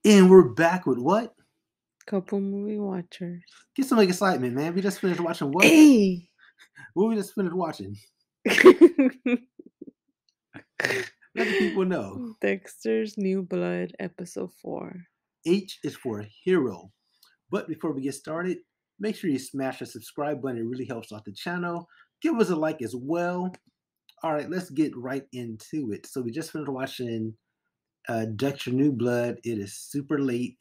And we're back with what? Couple movie watchers. Get some excitement, man. We just finished watching what? Hey! What we just finished watching? Let the people know. Dexter's New Blood, Episode 4. H is for hero. But before we get started, make sure you smash the subscribe button. It really helps out the channel. Give us a like as well. All right, let's get right into it. So we just finished watching Dexter New Blood. It is super late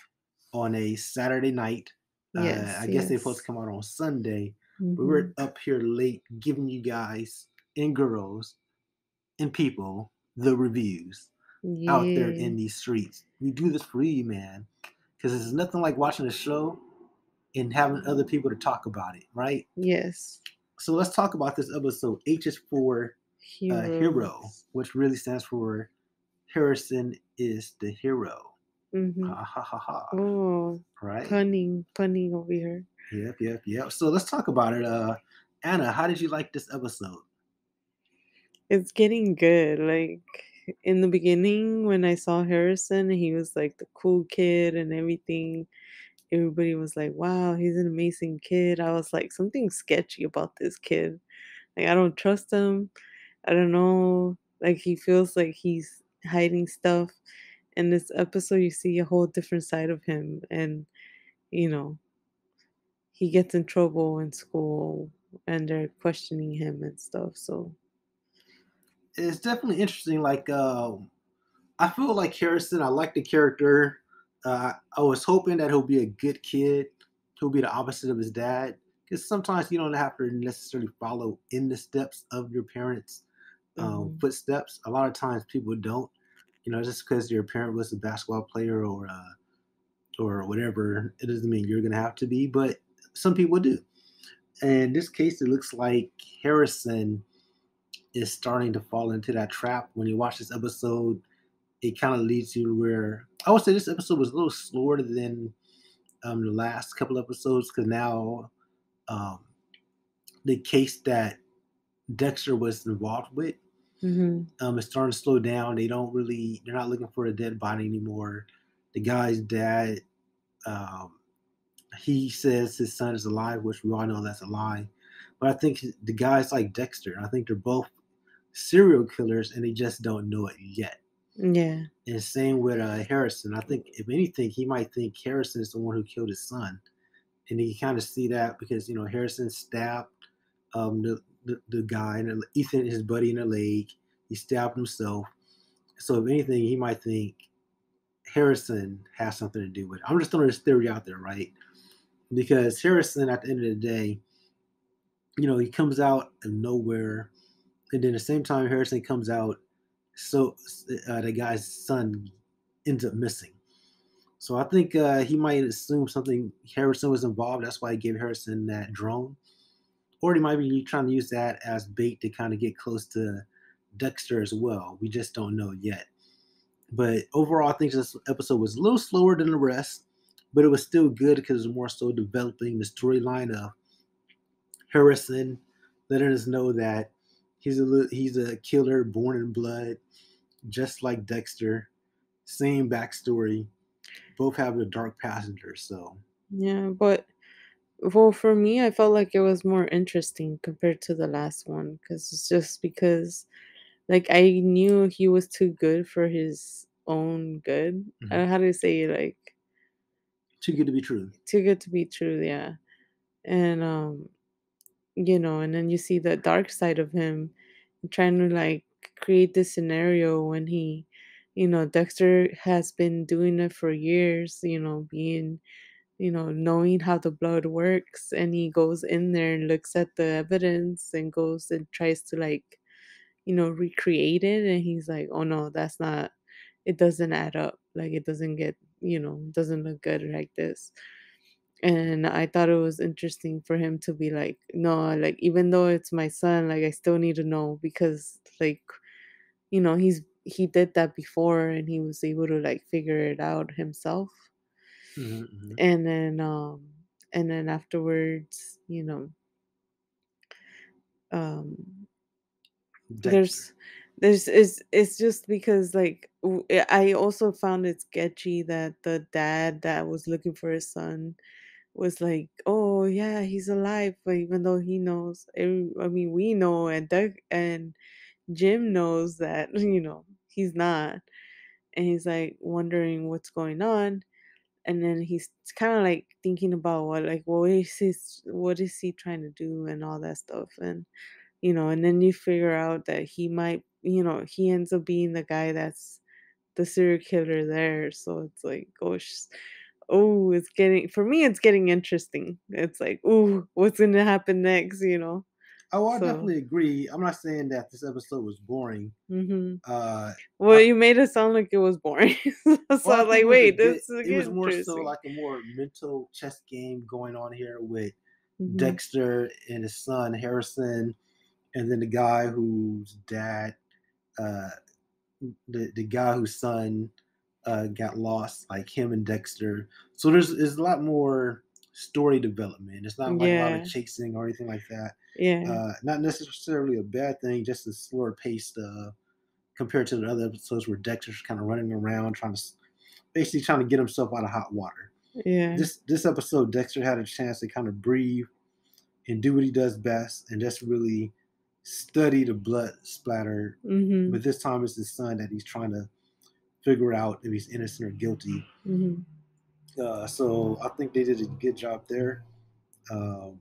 on a Saturday night. Yes, I guess they're supposed to yes. come out on Sunday, but we're Mm-hmm. up here late giving you guys and girls and people the reviews out there Yeah. in these streets. We do this for you, man, because there's nothing like watching a show and having other people to talk about it, right? Yes. So let's talk about this episode. H is for hero, Heroes. which really stands for Harrison is the hero. Mm-hmm. Ha ha ha ha. Oh, Right? punning over here. Yep. So let's talk about it. Anna, how did you like this episode? It's getting good. Like, in the beginning, when I saw Harrison, he was like the cool kid and everything. Everybody was like, wow, he's an amazing kid. I was like, something sketchy about this kid. Like, I don't trust him. I don't know. Like, he feels like he's hiding stuff. In this episode, you see a whole different side of him. And, you know, he gets in trouble in school and they're questioning him and stuff. So, It's definitely interesting. Like, I feel like Harrison. I like the character. I was hoping that he'll be a good kid. He'll be the opposite of his dad. Because sometimes you don't have to necessarily follow in the steps of your parents' mhm. footsteps. A lot of times people don't. Just because your parent was a basketball player or whatever, it doesn't mean you're gonna have to be. But some people do. And in this case, it looks like Harrison is starting to fall into that trap. When you watch this episode, it kind of leads you to where I would say this episode was a little slower than the last couple episodes because now um, the case that Dexter was involved with Mhm. is starting to slow down. They're not looking for a dead body anymore. The guy's dad, um, he says his son is alive, which we all know that's a lie. But I think the guys like Dexter, I think they're both serial killers and they just don't know it yet. Yeah. And same with Harrison. I think if anything, he might think Harrison is the one who killed his son, and he kind of see that because Harrison stabbed the guy, and Ethan, his buddy, in the leg. He stabbed himself. So if anything, he might think Harrison has something to do with it. I'm just throwing this theory out there, right? Because Harrison, at the end of the day, he comes out of nowhere, and then at the same time Harrison comes out, so the guy's son ends up missing. So I think he might assume something Harrison was involved. That's why he gave Harrison that drone, or he might be trying to use that as bait to kind of get close to Dexter as well. We just don't know yet. But overall, I think this episode was a little slower than the rest, but it was still good because it was more so developing the storyline of Harrison, letting us know that he's a killer born in blood, just like Dexter. Same backstory. Both have a dark passenger. So Yeah, but well, for me, I felt like it was more interesting compared to the last one because it's just because, like, I knew he was too good for his own good. I don't know how to say it, like, too good to be true. too good to be true. Yeah, and and then you see the dark side of him trying to like create this scenario when Dexter has been doing it for years. Being knowing how the blood works, and he goes in there and looks at the evidence and goes and tries to like, recreate it. And he's like, oh no, that's not, it doesn't add up. Like, it doesn't get, doesn't look good like this. And I thought it was interesting for him to be like, no, like, even though it's my son, like, I still need to know because, like, he did that before and he was able to like figure it out himself. Mm-hmm. And then afterwards, um there's Dexter. There's it's just because like I also found it sketchy that the dad that was looking for his son was like, "Oh yeah, he's alive," but even though he knows, I mean, we know, and Doug and Jim knows that he's not, and he's like wondering what's going on, and then he's kind of like thinking about what is he trying to do and all that stuff, and and then you figure out that he might, he ends up being the guy that's the serial killer there. So it's like, oh, it's getting, for me, it's getting interesting. It's like, ooh, what's going to happen next, Oh, I So, definitely agree. I'm not saying that this episode was boring. hmm Uh, well, I, you made it sound like it was boring. So I well, I was think like, it was a wait, good. this is It was getting more so interesting. like a more mental chess game going on here with Hmm. Dexter and his son Harrison, and then the guy whose dad, uh, the guy whose son got lost, like him and Dexter. So there's a lot more story development. It's not like a lot of Yeah, chasing or anything like that. yeah, Not necessarily a bad thing, just a slower paced compared to the other episodes where Dexter's kind of running around basically trying to get himself out of hot water. yeah. This episode, Dexter had a chance to kind of breathe and do what he does best, and just really study the blood splatter. Hmm. But this time it's his son that he's trying to figure out if he's innocent or guilty. Hmm. So I think they did a good job there um,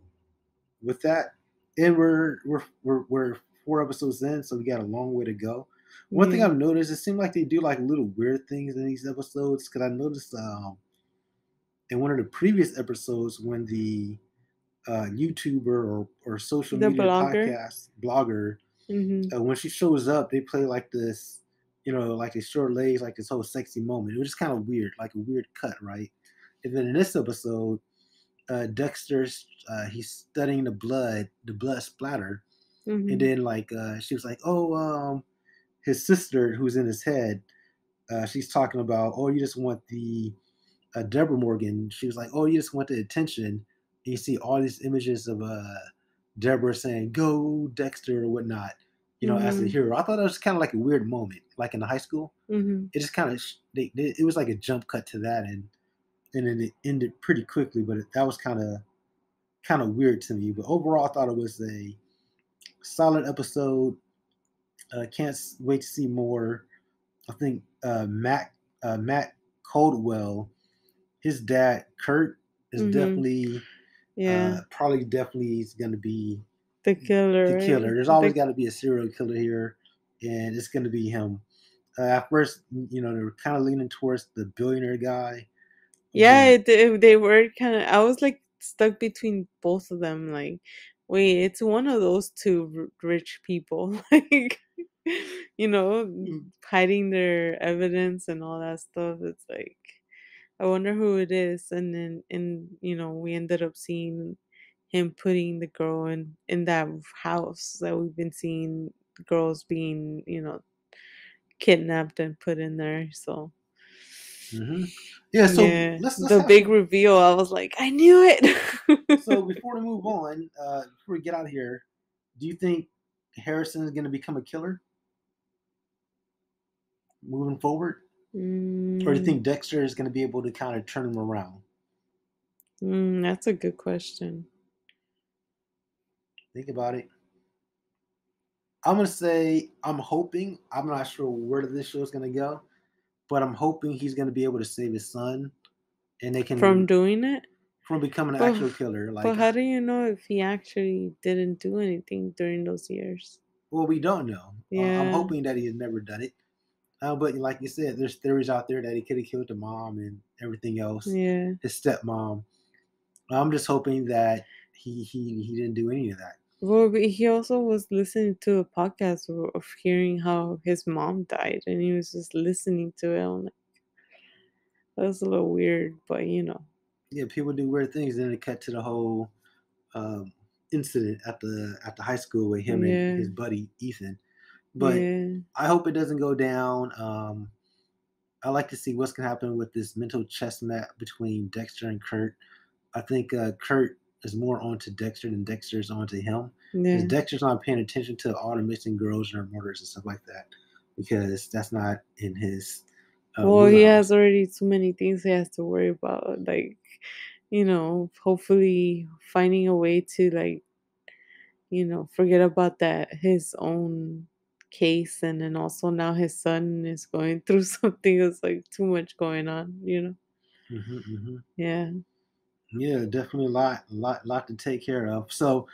with that. And we're 4 episodes in, so we got a long way to go. One thing Yeah. I've noticed, it seemed like they do like little weird things in these episodes. Because I noticed in one of the previous episodes when the YouTuber or social The media blogger. podcast blogger, Hmm. when she shows up, they play like this, like his short legs, like this whole sexy moment. It was just kind of weird, like a weird cut, right? And then in this episode, Dexter's he's studying the blood splatter, and Hmm. then like she was like, oh, his sister who's in his head, she's talking about, oh, you just want the Deborah Morgan. She was like, oh, you just want the attention. And you see all these images of Deborah saying, go Dexter or whatnot, as the Hmm. hero. I thought it was kind of like a weird moment, like in the high school. Hmm. It just kind of, it was like a jump cut to that, and then it ended pretty quickly, but that was kind of weird to me. But overall, I thought it was a solid episode. Can't wait to see more. I think Matt Coldwell, his dad Kurt, is Hmm. definitely Yeah. probably definitely is going to be The the killer, right? killer. There's always got to be a serial killer here, and it's going to be him. At first, they were kind of leaning towards the billionaire guy, Yeah, but they were kind of. I was like stuck between both of them. Like, wait, it's one of those two rich people, like, you know, hiding their evidence and all that stuff. It's like, I wonder who it is. And then, we ended up seeing him putting the girl in that house that we've been seeing girls being, kidnapped and put in there. So. mm-hmm. Yeah. So Yeah, let's the have big some. reveal, I was like, "I knew So it." before we move on, before we get out of here, do you think Harrison is going to become a killer moving forward, or do you Mm, think Dexter is going to be able to kind of turn him around? that's a good question. Think about it. I'm gonna say I'm hoping. I'm not sure where this show is gonna go, but I'm hoping he's gonna be able to save his son, and they From can doing it? from becoming an But actual killer. but Like, how do you know if he actually didn't do anything during those years? well, we don't know. I'm Yeah, hoping that he has never done it. But like you said, there's theories out there that he could have killed the mom and everything else, yeah. his stepmom. I'm just hoping that he didn't do any of that. Well, but he also was listening to a podcast of hearing how his mom died, and he was just listening to it. I'm like, that was a little weird, but Yeah, people do weird things. Then it cut to the whole um, incident at the high school with him and yeah, his buddy Ethan. But yeah. I hope it doesn't go down. I like to see what's gonna happen with this mental chess match between Dexter and Kurt. I think Kurt. is more onto Dexter than Dexter's onto him, because Yeah. Dexter's not paying attention to all the missing girls and murders and stuff like that, because that's not in his Well, he has wheelhouse. already too many things he has to worry about. Like, hopefully finding a way to, like, forget about that his own case, and then also now his son is going through something that's like too much going on. Hmm, hmm. Yeah. Yeah, definitely a lot to take care of. So,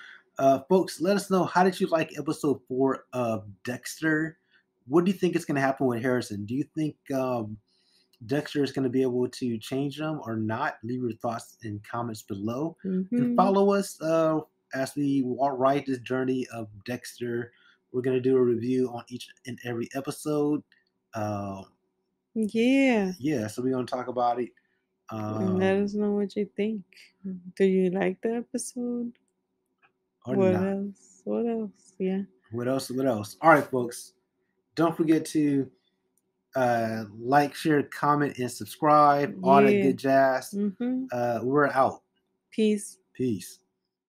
folks, let us know, how did you like episode 4 of Dexter? What do you think is going to happen with Harrison? Do you think Dexter is going to be able to change them or not? Leave your thoughts in comments below, and Mhm. follow us as we write this journey of Dexter. We're going to do a review on each and every episode. Uh, Yeah. yeah, so we're going to talk about it. And let Um, us know what you think. Do you like the episode? or What not. else? What else? Yeah. What else? What else? All right, folks. Don't forget to like, share, comment, and subscribe. All that Yeah. good jazz. Mhm. We're out. Peace. Peace.